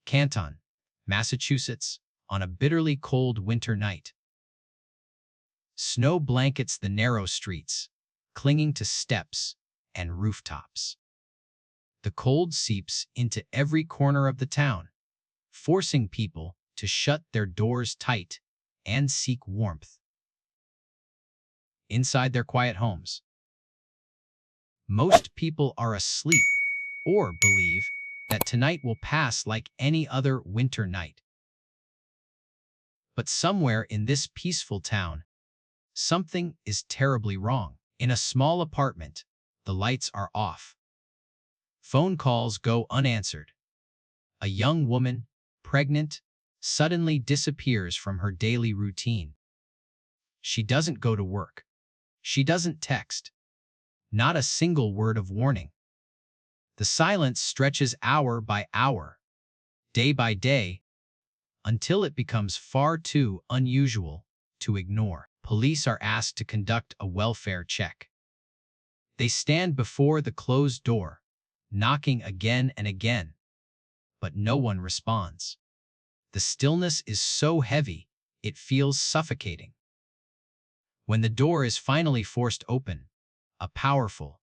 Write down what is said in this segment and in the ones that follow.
Canton, Massachusetts, on a bitterly cold winter night. Snow blankets the narrow streets, clinging to steps and rooftops. The cold seeps into every corner of the town, forcing people to shut their doors tight and seek warmth. Inside their quiet homes, most people are asleep or believe that tonight will pass like any other winter night. But somewhere in this peaceful town, something is terribly wrong. In a small apartment, the lights are off. Phone calls go unanswered. A young woman, pregnant, suddenly disappears from her daily routine. She doesn't go to work. She doesn't text. Not a single word of warning. The silence stretches hour by hour, day by day, until it becomes far too unusual to ignore. Police are asked to conduct a welfare check. They stand before the closed door, knocking again and again, but no one responds. The stillness is so heavy, it feels suffocating. When the door is finally forced open, a powerful,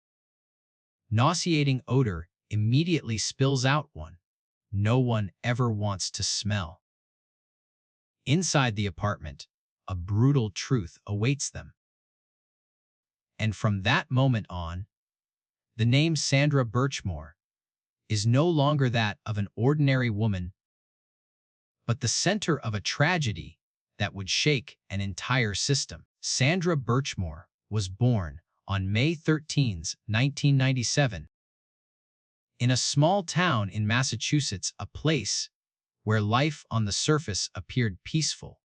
nauseating odor immediately spills out, one no one ever wants to smell. Inside the apartment, a brutal truth awaits them. And from that moment on, the name Sandra Birchmore is no longer that of an ordinary woman, but the center of a tragedy that would shake an entire system. Sandra Birchmore was born on May 13, 1997, in a small town in Massachusetts, a place where life on the surface appeared peaceful.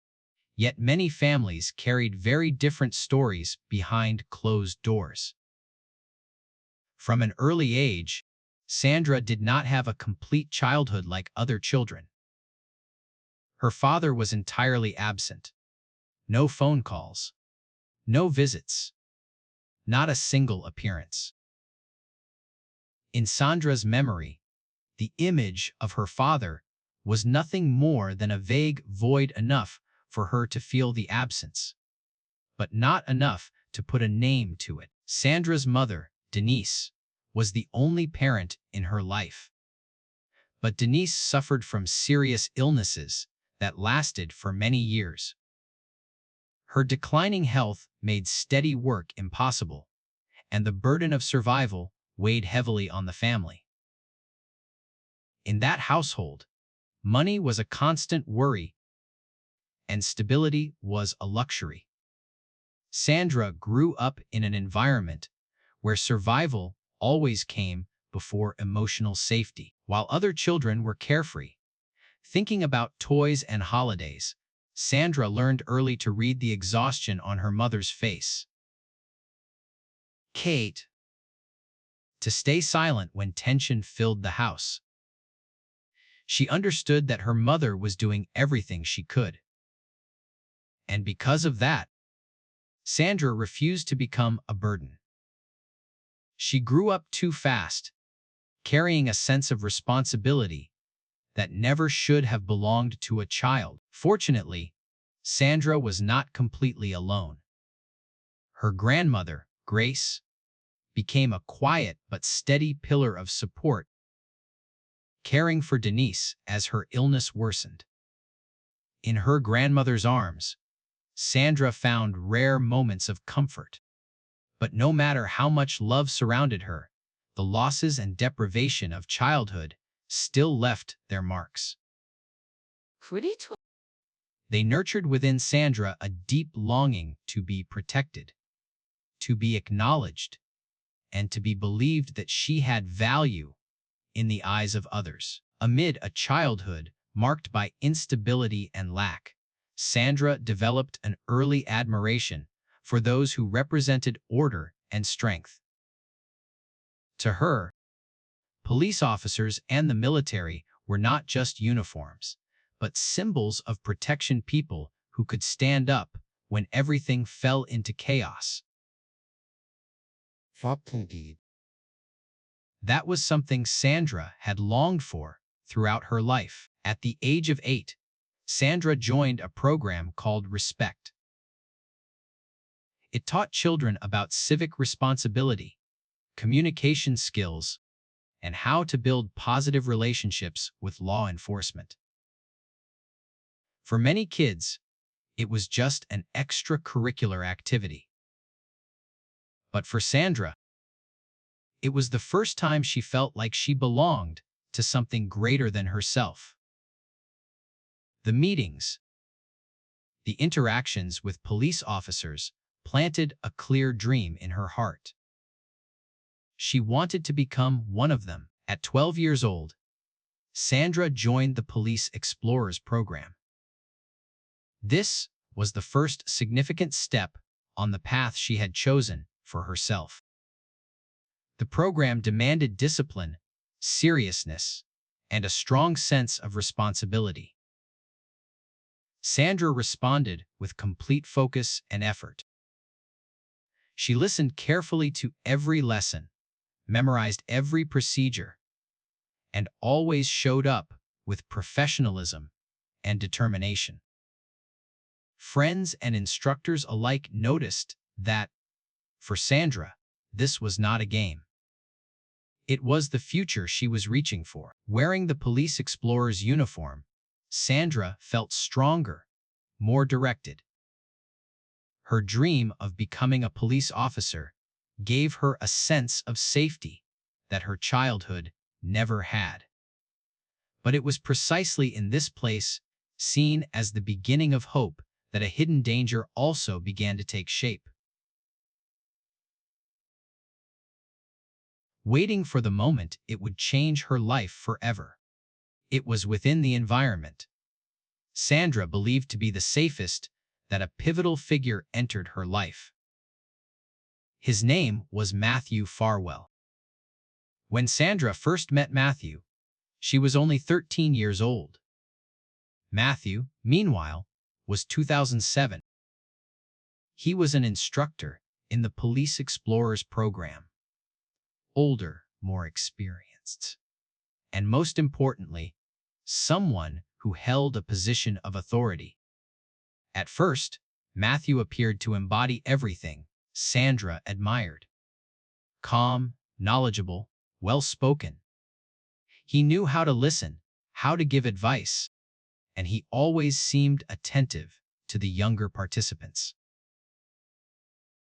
Yet many families carried very different stories behind closed doors. From an early age, Sandra did not have a complete childhood like other children. Her father was entirely absent. No phone calls, no visits, not a single appearance. In Sandra's memory, the image of her father was nothing more than a vague void, enough for her to feel the absence, but not enough to put a name to it. Sandra's mother, Denise, was the only parent in her life. But Denise suffered from serious illnesses that lasted for many years. Her declining health made steady work impossible, and the burden of survival weighed heavily on the family. In that household, money was a constant worry, and stability was a luxury. Sandra grew up in an environment where survival always came before emotional safety. While other children were carefree, thinking about toys and holidays, Sandra learned early to read the exhaustion on her mother's face. Kate, to stay silent when tension filled the house. She understood that her mother was doing everything she could. And because of that, Sandra refused to become a burden. She grew up too fast, carrying a sense of responsibility that never should have belonged to a child. Fortunately, Sandra was not completely alone. Her grandmother, Grace, became a quiet but steady pillar of support, caring for Denise as her illness worsened. In her grandmother's arms, Sandra found rare moments of comfort. But no matter how much love surrounded her, the losses and deprivation of childhood still left their marks. They nurtured within Sandra a deep longing to be protected, to be acknowledged, and to be believed that she had value in the eyes of others. Amid a childhood marked by instability and lack, Sandra developed an early admiration for those who represented order and strength. To her, police officers and the military were not just uniforms, but symbols of protection, people who could stand up when everything fell into chaos. That was something Sandra had longed for throughout her life. At the age of 8, Sandra joined a program called Respect. It taught children about civic responsibility, communication skills, and how to build positive relationships with law enforcement. For many kids, it was just an extracurricular activity. But for Sandra, it was the first time she felt like she belonged to something greater than herself. The meetings, the interactions with police officers planted a clear dream in her heart. She wanted to become one of them. At 12 years old, Sandra joined the Police Explorers program. This was the first significant step on the path she had chosen for herself. The program demanded discipline, seriousness, and a strong sense of responsibility. Sandra responded with complete focus and effort. She listened carefully to every lesson, memorized every procedure, and always showed up with professionalism and determination. Friends and instructors alike noticed that, for Sandra, this was not a game. It was the future she was reaching for. Wearing the Police Explorer's uniform, Sandra felt stronger, more directed. Her dream of becoming a police officer gave her a sense of safety that her childhood never had. But it was precisely in this place, seen as the beginning of hope, that a hidden danger also began to take shape. Waiting for the moment it would change her life forever. It was within the environment Sandra believed to be the safest that a pivotal figure entered her life. His name was Matthew Farwell. When Sandra first met Matthew, she was only 13 years old. Matthew, meanwhile, was 2007. He was an instructor in the Police Explorers program. Older, more experienced, and most importantly, someone who held a position of authority. At first, Matthew appeared to embody everything Sandra admired. Calm, knowledgeable, well-spoken. He knew how to listen, how to give advice, and he always seemed attentive to the younger participants.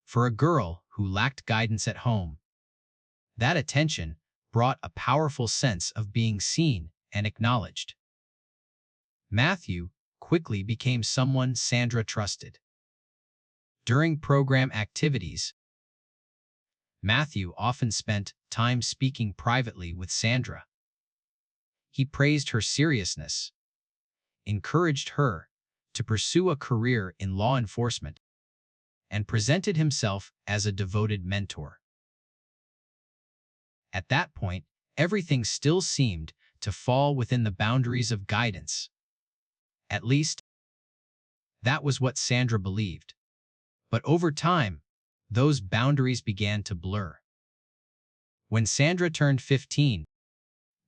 For a girl who lacked guidance at home, that attention brought a powerful sense of being seen and acknowledged. Matthew quickly became someone Sandra trusted. During program activities, Matthew often spent time speaking privately with Sandra. He praised her seriousness, encouraged her to pursue a career in law enforcement, and presented himself as a devoted mentor. At that point, everything still seemed to fall within the boundaries of guidance. At least, that was what Sandra believed. But over time, those boundaries began to blur. When Sandra turned 15,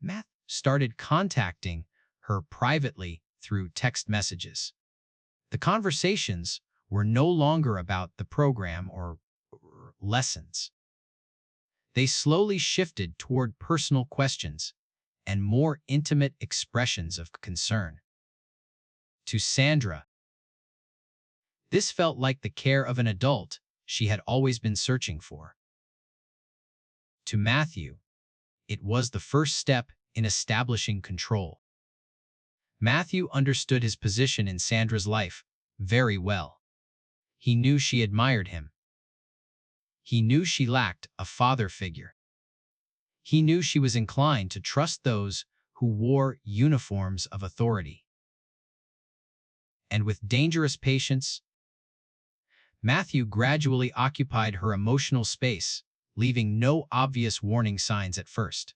Matt started contacting her privately through text messages. The conversations were no longer about the program or lessons. They slowly shifted toward personal questions and more intimate expressions of concern. To Sandra, this felt like the care of an adult she had always been searching for. To Matthew, it was the first step in establishing control. Matthew understood his position in Sandra's life very well. He knew she admired him. He knew she lacked a father figure. He knew she was inclined to trust those who wore uniforms of authority. And with dangerous patience, Matthew gradually occupied her emotional space, leaving no obvious warning signs at first.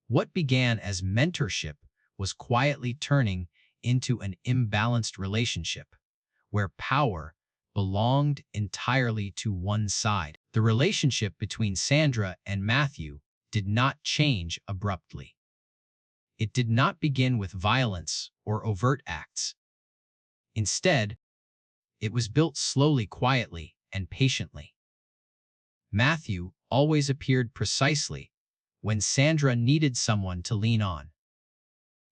What began as mentorship was quietly turning into an imbalanced relationship, where power belonged entirely to one side. The relationship between Sandra and Matthew did not change abruptly. it did not begin with violence or overt acts. Instead, it was built slowly, quietly, and patiently. Matthew always appeared precisely when Sandra needed someone to lean on.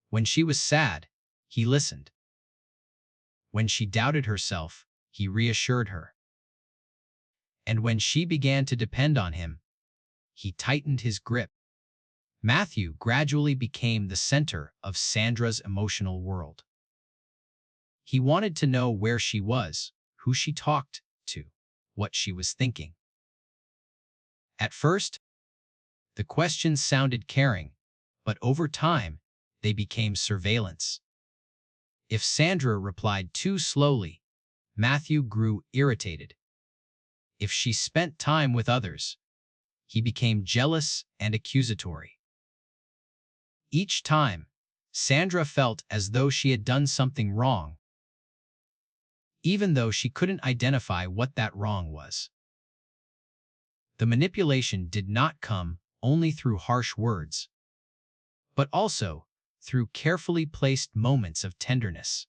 When she was sad, he listened. When she doubted herself, he reassured her. And when she began to depend on him, he tightened his grip. Matthew gradually became the center of Sandra's emotional world. He wanted to know where she was, who she talked to, what she was thinking. At first, the questions sounded caring, but over time, they became surveillance. If Sandra replied too slowly, Matthew grew irritated. If she spent time with others, he became jealous and accusatory. Each time, Sandra felt as though she had done something wrong, even though she couldn't identify what that wrong was. The manipulation did not come only through harsh words, but also through carefully placed moments of tenderness.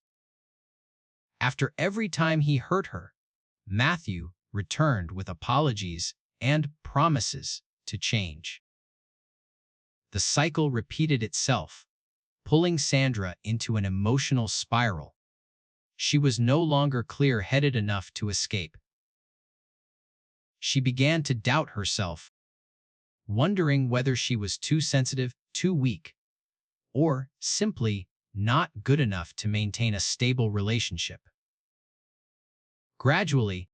After every time he hurt her, Matthew returned with apologies and promises to change. The cycle repeated itself, pulling Sandra into an emotional spiral. She was no longer clear-headed enough to escape. She began to doubt herself, wondering whether she was too sensitive, too weak, or simply not good enough to maintain a stable relationship. Gradually,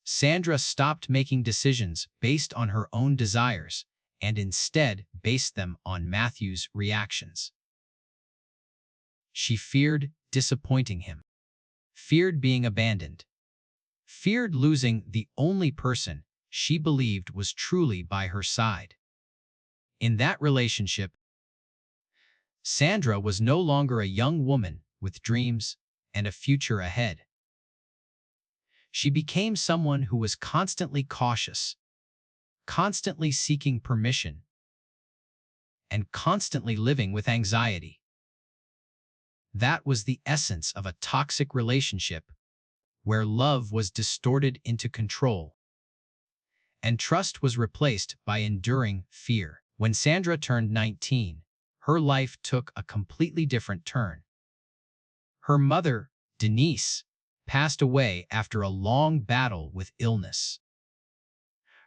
Sandra stopped making decisions based on her own desires and instead based them on Matthew's reactions. She feared disappointing him, feared being abandoned, feared losing the only person she believed was truly by her side. In that relationship, Sandra was no longer a young woman with dreams and a future ahead. She became someone who was constantly cautious, constantly seeking permission, and constantly living with anxiety. That was the essence of a toxic relationship, where love was distorted into control, and trust was replaced by enduring fear. When Sandra turned 19, her life took a completely different turn. Her mother, Denise, passed away after a long battle with illness.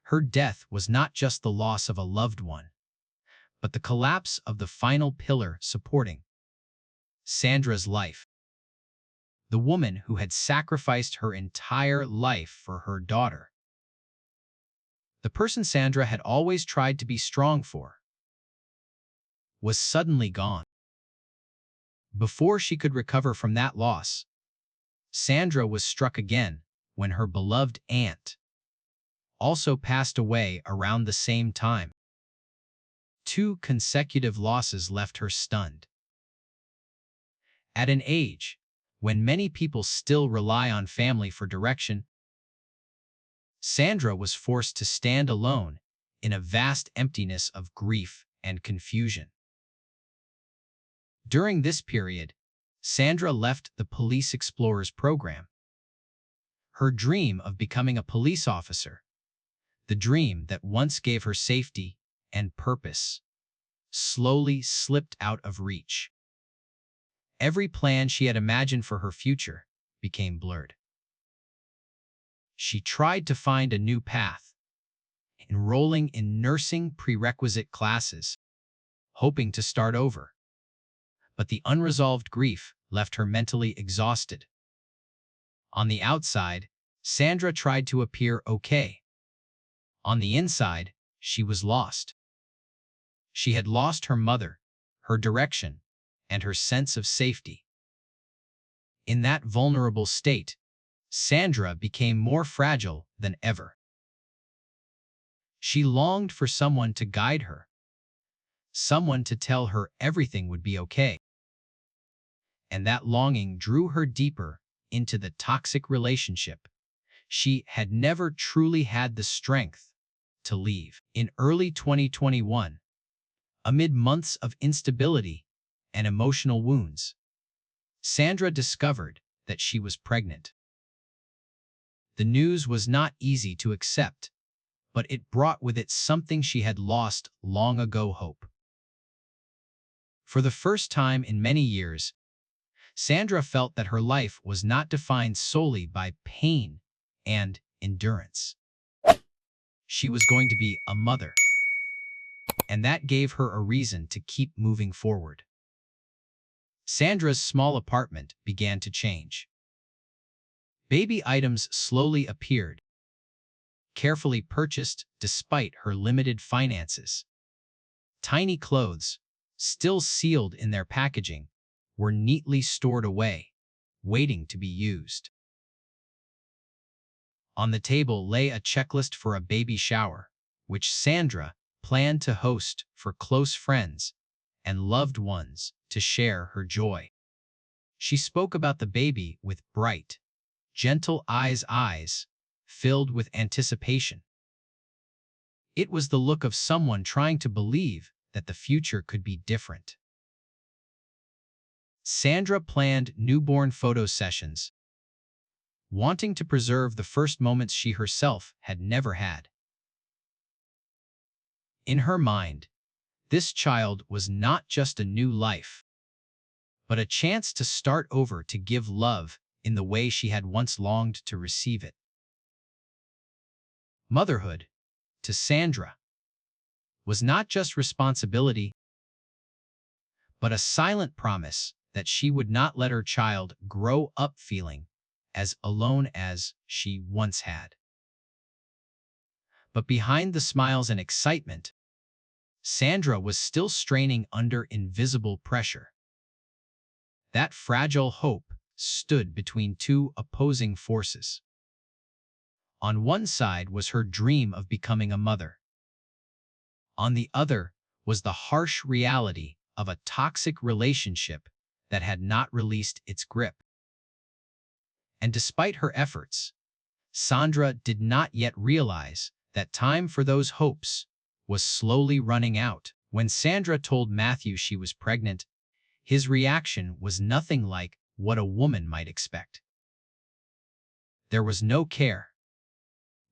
Her death was not just the loss of a loved one, but the collapse of the final pillar supporting Sandra's life. The woman who had sacrificed her entire life for her daughter. The person Sandra had always tried to be strong for was suddenly gone. Before she could recover from that loss, Sandra was struck again when her beloved aunt also passed away around the same time. 2 consecutive losses left her stunned. At an age when many people still rely on family for direction, Sandra was forced to stand alone in a vast emptiness of grief and confusion. During this period, Sandra left the Police Explorers program. Her dream of becoming a police officer, the dream that once gave her safety and purpose, slowly slipped out of reach. Every plan she had imagined for her future became blurred. She tried to find a new path, enrolling in nursing prerequisite classes, hoping to start over. But the unresolved grief left her mentally exhausted. On the outside, Sandra tried to appear okay. On the inside, she was lost. She had lost her mother, her direction, and her sense of safety. In that vulnerable state, Sandra became more fragile than ever. She longed for someone to guide her, someone to tell her everything would be okay. And that longing drew her deeper into the toxic relationship she had never truly had the strength to leave. In early 2021, Amid months of instability and emotional wounds, Sandra discovered that she was pregnant. The news was not easy to accept, but it brought with it something she had lost long ago: hope. For the first time in many years, Sandra felt that her life was not defined solely by pain and endurance. She was going to be a mother, and that gave her a reason to keep moving forward. Sandra's small apartment began to change. Baby items slowly appeared, carefully purchased despite her limited finances. Tiny clothes, still sealed in their packaging, were neatly stored away, waiting to be used. On the table lay a checklist for a baby shower, which Sandra planned to host for close friends and loved ones to share her joy. She spoke about the baby with bright, gentle eyes filled with anticipation. It was the look of someone trying to believe that the future could be different. Sandra planned newborn photo sessions, wanting to preserve the first moments she herself had never had. In her mind, this child was not just a new life, but a chance to start over, to give love in the way she had once longed to receive it. Motherhood, to Sandra, was not just responsibility, but a silent promise that she would not let her child grow up feeling as alone as she once had. But behind the smiles and excitement, Sandra was still straining under invisible pressure. That fragile hope stood between two opposing forces. On one side was her dream of becoming a mother. On the other was the harsh reality of a toxic relationship that had not released its grip. And despite her efforts, Sandra did not yet realize that time for those hopes was slowly running out. When Sandra told Matthew she was pregnant, his reaction was nothing like what a woman might expect. There was no care,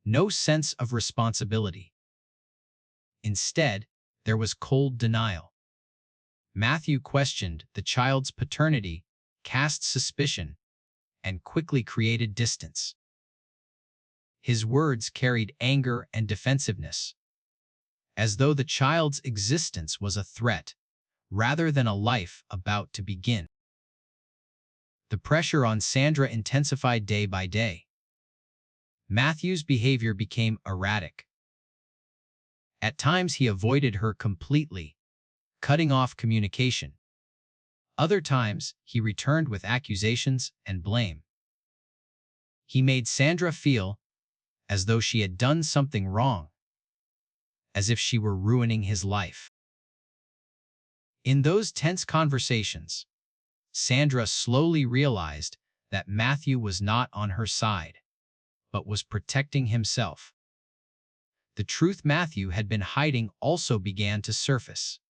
no sense of responsibility. Instead, there was cold denial. Matthew questioned the child's paternity, cast suspicion, and quickly created distance. His words carried anger and defensiveness, as though the child's existence was a threat rather than a life about to begin. The pressure on Sandra intensified day by day. Matthew's behavior became erratic. At times he avoided her completely, cutting off communication. Other times he returned with accusations and blame. He made Sandra feel as though she had done something wrong, as if she were ruining his life. In those tense conversations, Sandra slowly realized that Matthew was not on her side, but was protecting himself. The truth Matthew had been hiding also began to surface.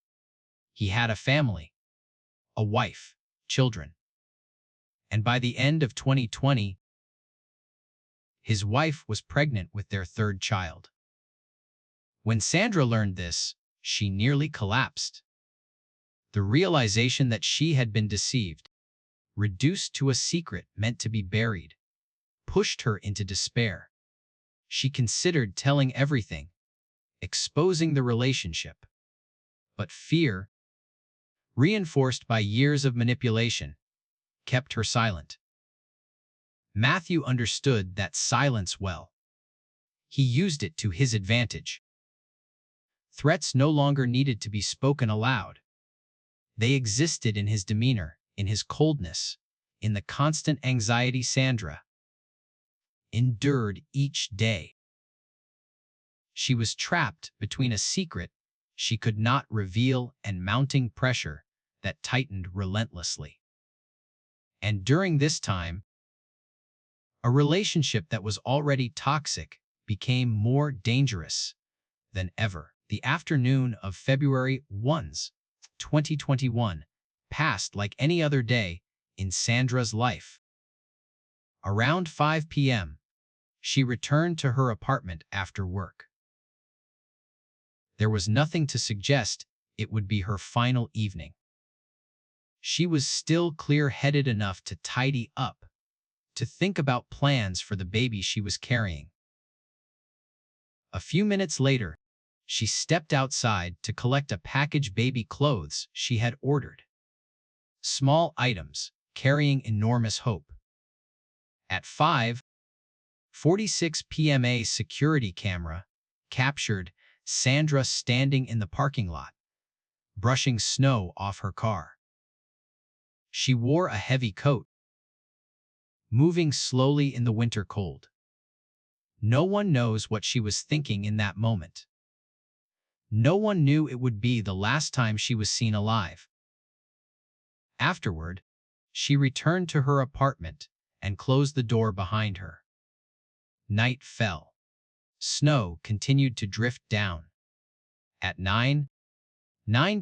He had a family, a wife, children. And by the end of 2020, his wife was pregnant with their third child. When Sandra learned this, she nearly collapsed. The realization that she had been deceived, reduced to a secret meant to be buried, pushed her into despair. She considered telling everything, exposing the relationship. But fear, reinforced by years of manipulation, kept her silent. Matthew understood that silence well. He used it to his advantage. Threats no longer needed to be spoken aloud. They existed in his demeanor, in his coldness, in the constant anxiety Sandra endured each day. She was trapped between a secret she could not reveal and mounting pressure that tightened relentlessly. And during this time, a relationship that was already toxic became more dangerous than ever. The afternoon of February 2021, passed like any other day in Sandra's life. Around 5 p.m., she returned to her apartment after work. There was nothing to suggest it would be her final evening. She was still clear-headed enough to tidy up, to think about plans for the baby she was carrying. A few minutes later, she stepped outside to collect a package baby clothes she had ordered. Small items, carrying enormous hope. At 5:46 p.m. a security camera captured Sandra standing in the parking lot, brushing snow off her car. She wore a heavy coat, moving slowly in the winter cold. No one knows what she was thinking in that moment. No one knew it would be the last time she was seen alive. Afterward, she returned to her apartment and closed the door behind her. Night fell. Snow continued to drift down. At 9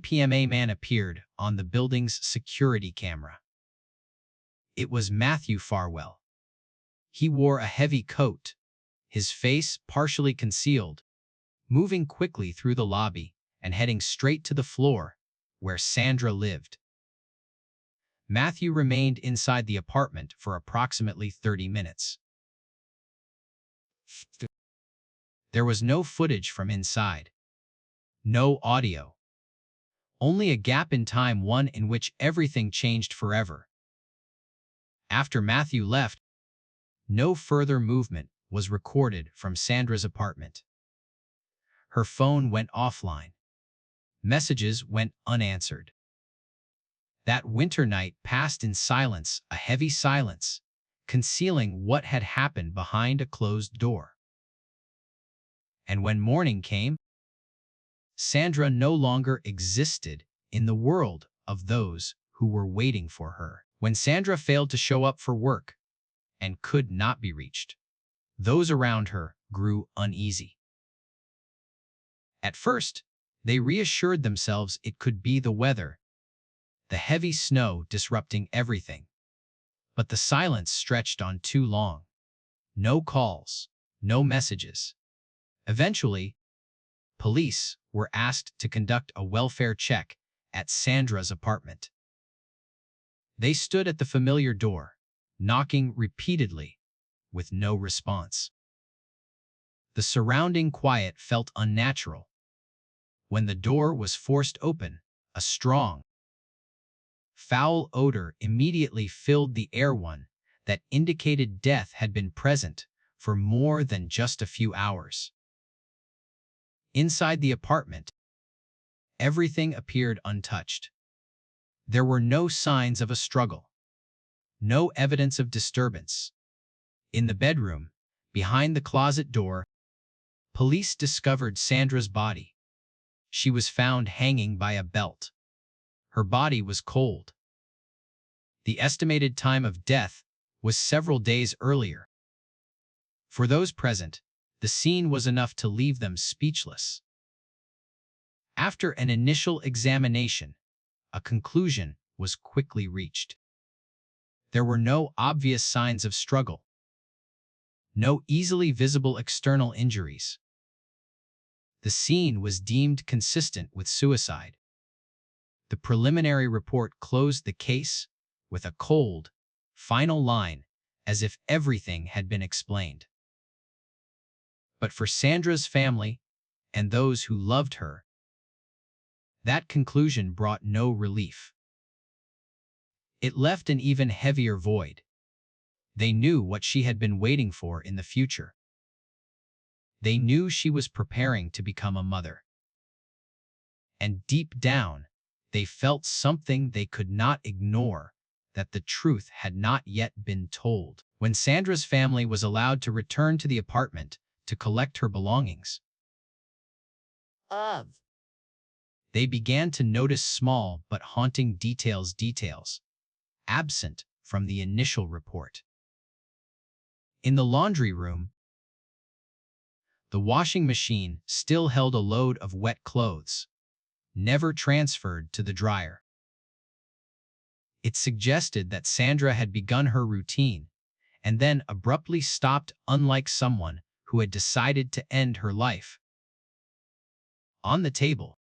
p.m. a man appeared on the building's security camera. It was Matthew Farwell. He wore a heavy coat, his face partially concealed, moving quickly through the lobby and heading straight to the floor where Sandra lived. Matthew remained inside the apartment for approximately 30 minutes. There was no footage from inside. No audio. Only a gap in time, one in which everything changed forever. After Matthew left, no further movement was recorded from Sandra's apartment. Her phone went offline. Messages went unanswered. That winter night passed in silence, a heavy silence, concealing what had happened behind a closed door. And when morning came, Sandra no longer existed in the world of those who were waiting for her. When Sandra failed to show up for work and could not be reached, those around her grew uneasy. At first, they reassured themselves it could be the weather, the heavy snow disrupting everything. But the silence stretched on too long. No calls, no messages. Eventually, police were asked to conduct a welfare check at Sandra's apartment. They stood at the familiar door, knocking repeatedly, with no response. The surrounding quiet felt unnatural. When the door was forced open, a strong, foul odor immediately filled the air, one that indicated death had been present for more than just a few hours. Inside the apartment, everything appeared untouched. There were no signs of a struggle, no evidence of disturbance. In the bedroom, behind the closet door, police discovered Sandra's body. She was found hanging by a belt. Her body was cold. The estimated time of death was several days earlier. For those present, the scene was enough to leave them speechless. After an initial examination, a conclusion was quickly reached. There were no obvious signs of struggle, no easily visible external injuries. The scene was deemed consistent with suicide. The preliminary report closed the case with a cold, final line, as if everything had been explained. But for Sandra's family and those who loved her, that conclusion brought no relief. It left an even heavier void. They knew what she had been waiting for in the future. They knew she was preparing to become a mother. And deep down, they felt something they could not ignore, that the truth had not yet been told. When Sandra's family was allowed to return to the apartment to collect her belongings, they began to notice small but haunting details absent from the initial report. In the laundry room, The washing machine still held a load of wet clothes, never transferred to the dryer. It suggested that Sandra had begun her routine and then abruptly stopped, unlike someone who had decided to end her life. On the table,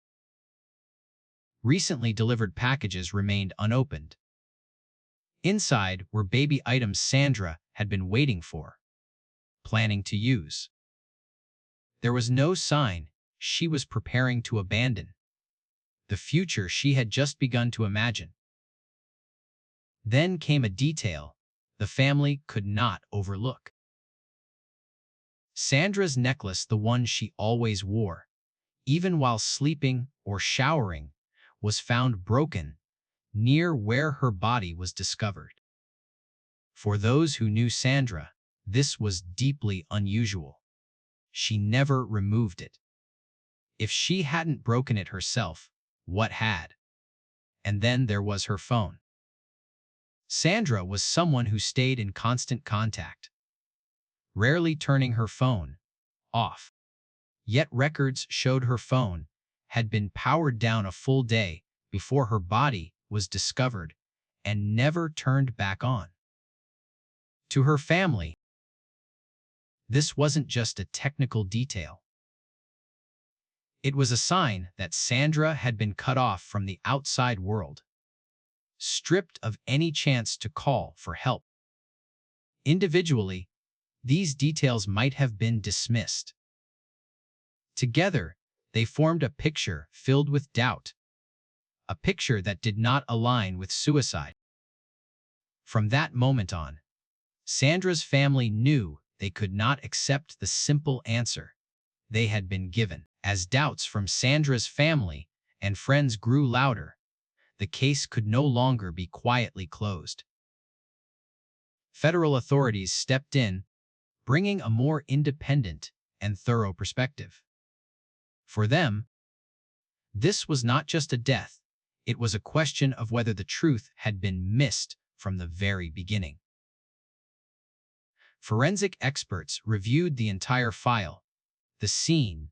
recently delivered packages remained unopened. Inside were baby items Sandra had been waiting for, planning to use. There was no sign she was preparing to abandon the future she had just begun to imagine. Then came a detail the family could not overlook. Sandra's necklace, the one she always wore, even while sleeping or showering, was found broken near where her body was discovered. For those who knew Sandra, this was deeply unusual. She never removed it. If she hadn't broken it herself, what had? And then there was her phone. Sandra was someone who stayed in constant contact, rarely turning her phone off. Yet records showed her phone had been powered down a full day before her body was discovered and never turned back on. To her family, this wasn't just a technical detail. It was a sign that Sandra had been cut off from the outside world, stripped of any chance to call for help. Individually, these details might have been dismissed. Together, they formed a picture filled with doubt, a picture that did not align with suicide. From that moment on, Sandra's family knew they could not accept the simple answer they had been given. As doubts from Sandra's family and friends grew louder, the case could no longer be quietly closed. Federal authorities stepped in, bringing a more independent and thorough perspective. For them, this was not just a death, it was a question of whether the truth had been missed from the very beginning. Forensic experts reviewed the entire file, the scene,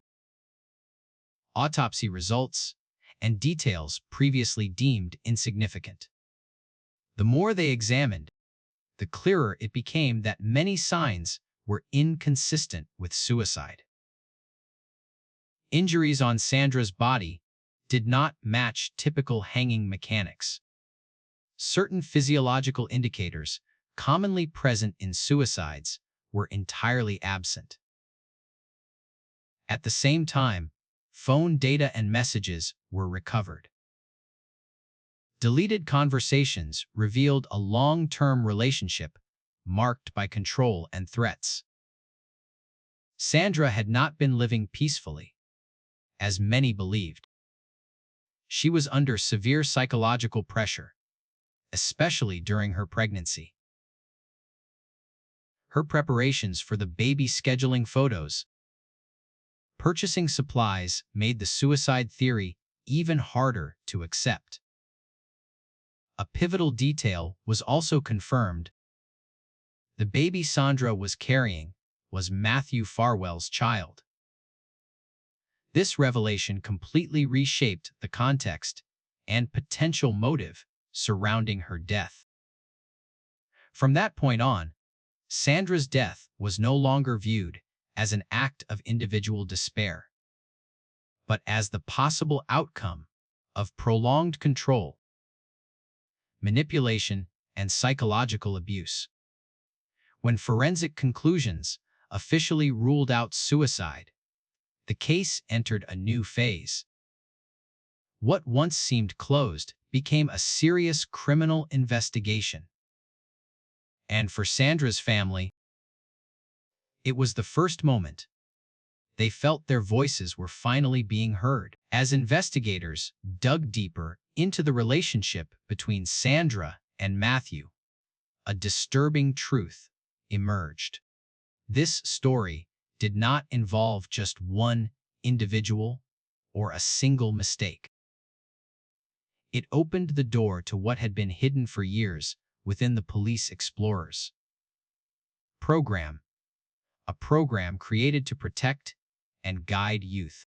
autopsy results, and details previously deemed insignificant. The more they examined, the clearer it became that many signs were inconsistent with suicide. Injuries on Sandra's body did not match typical hanging mechanics. Certain physiological indicators commonly present in suicides were entirely absent. At the same time, phone data and messages were recovered. Deleted conversations revealed a long-term relationship marked by control and threats. Sandra had not been living peacefully, as many believed. She was under severe psychological pressure, especially during her pregnancy. Her preparations for the baby, scheduling photos, purchasing supplies made the suicide theory even harder to accept. A pivotal detail was also confirmed. The baby Sandra was carrying was Matthew Farwell's child. This revelation completely reshaped the context and potential motive surrounding her death. From that point on, Sandra's death was no longer viewed as an act of individual despair, but as the possible outcome of prolonged control, manipulation, and psychological abuse. When forensic conclusions officially ruled out suicide, the case entered a new phase. What once seemed closed became a serious criminal investigation. And for Sandra's family, it was the first moment they felt their voices were finally being heard. As investigators dug deeper into the relationship between Sandra and Matthew, a disturbing truth emerged. This story did not involve just one individual or a single mistake. It opened the door to what had been hidden for years within the police explorers program, a program created to protect and guide youth.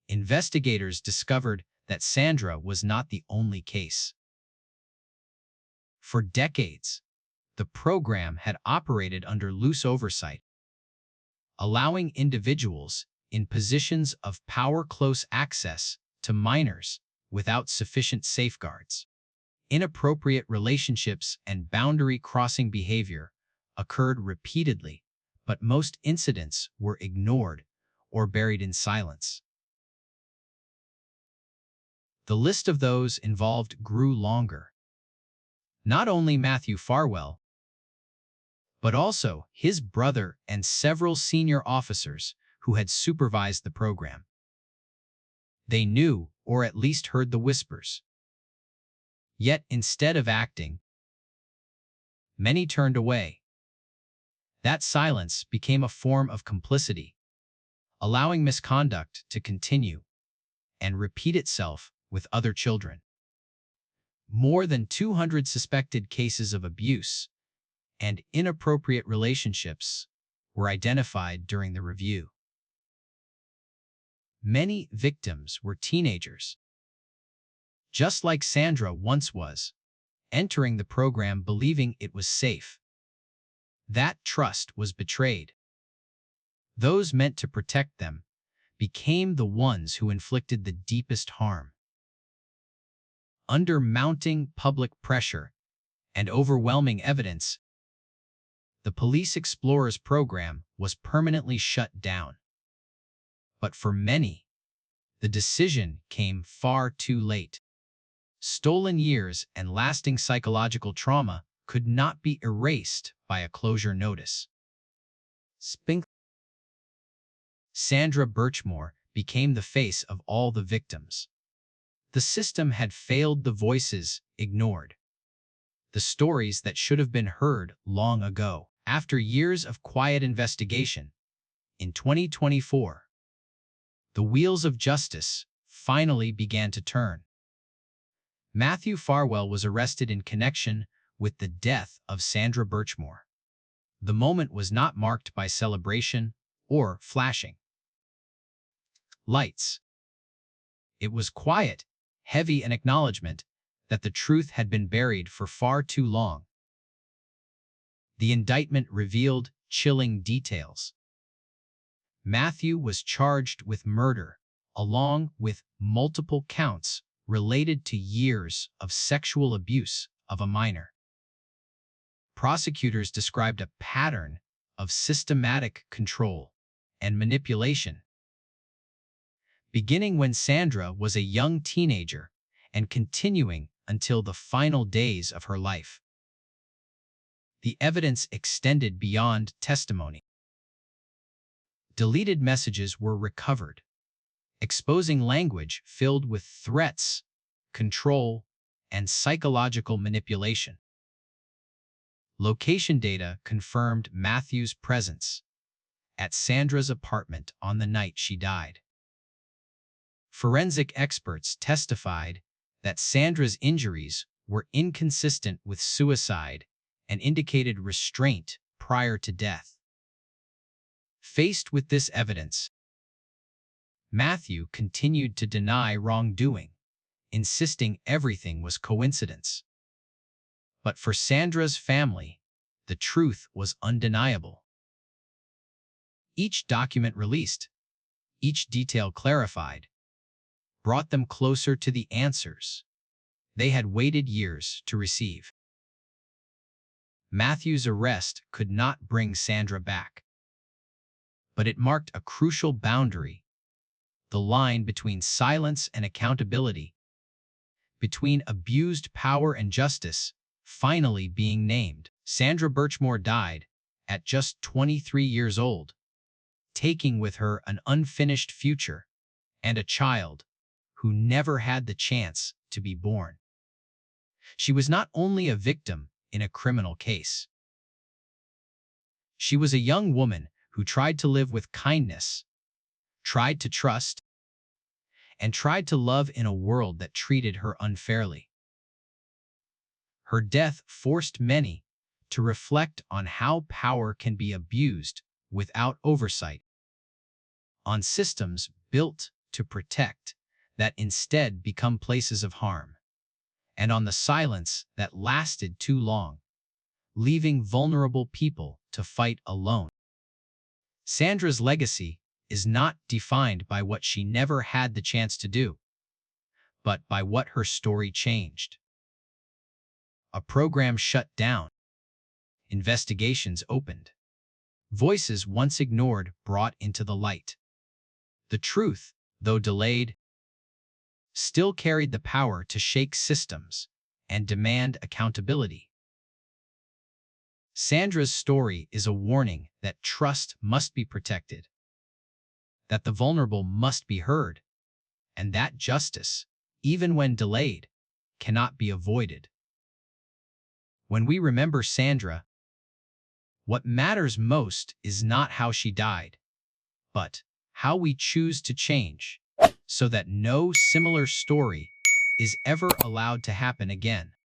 Investigators discovered that Sandra was not the only case. For decades, the program had operated under loose oversight, allowing individuals in positions of power close access to minors without sufficient safeguards. Inappropriate relationships and boundary-crossing behavior occurred repeatedly, but most incidents were ignored or buried in silence. The list of those involved grew longer. Not only Matthew Farwell, but also his brother and several senior officers who had supervised the program. They knew, or at least heard the whispers. Yet instead of acting, many turned away. That silence became a form of complicity, allowing misconduct to continue and repeat itself with other children. More than 200 suspected cases of abuse and inappropriate relationships were identified during the review. Many victims were teenagers, just like Sandra once was, entering the program believing it was safe. That trust was betrayed. Those meant to protect them became the ones who inflicted the deepest harm. Under mounting public pressure and overwhelming evidence, the Police Explorers program was permanently shut down. But for many, the decision came far too late. Stolen years and lasting psychological trauma could not be erased by a closure notice. Sandra Birchmore became the face of all the victims. The system had failed, the voices ignored, the stories that should have been heard long ago. After years of quiet investigation, in 2024, the wheels of justice finally began to turn. Matthew Farwell was arrested in connection with the death of Sandra Birchmore. The moment was not marked by celebration or flashing lights. It was quiet, heavy, an acknowledgement that the truth had been buried for far too long. The indictment revealed chilling details. Matthew was charged with murder, along with multiple counts related to years of sexual abuse of a minor. Prosecutors described a pattern of systematic control and manipulation, beginning when Sandra was a young teenager and continuing until the final days of her life. The evidence extended beyond testimony. Deleted messages were recovered, exposing language filled with threats, control, and psychological manipulation. Location data confirmed Matthew's presence at Sandra's apartment on the night she died. Forensic experts testified that Sandra's injuries were inconsistent with suicide and indicated restraint prior to death. Faced with this evidence, Matthew continued to deny wrongdoing, insisting everything was coincidence. But for Sandra's family, the truth was undeniable. Each document released, each detail clarified, brought them closer to the answers they had waited years to receive. Matthew's arrest could not bring Sandra back, but it marked a crucial boundary, the line between silence and accountability, between abused power and justice, finally being named. Sandra Birchmore died at just 23 years old, taking with her an unfinished future and a child who never had the chance to be born. She was not only a victim in a criminal case. She was a young woman who tried to live with kindness, tried to trust, and tried to love in a world that treated her unfairly. Her death forced many to reflect on how power can be abused without oversight. on systems built to protect that instead become places of harm, and on the silence that lasted too long, leaving vulnerable people to fight alone. Sandra's legacy is not defined by what she never had the chance to do, but by what her story changed. A program shut down. Investigations opened. Voices once ignored brought into the light. The truth, though delayed, still carried the power to shake systems and demand accountability. Sandra's story is a warning that trust must be protected, that the vulnerable must be heard, and that justice, even when delayed, cannot be avoided. When we remember Sandra, what matters most is not how she died, but how we choose to change so that no similar story is ever allowed to happen again.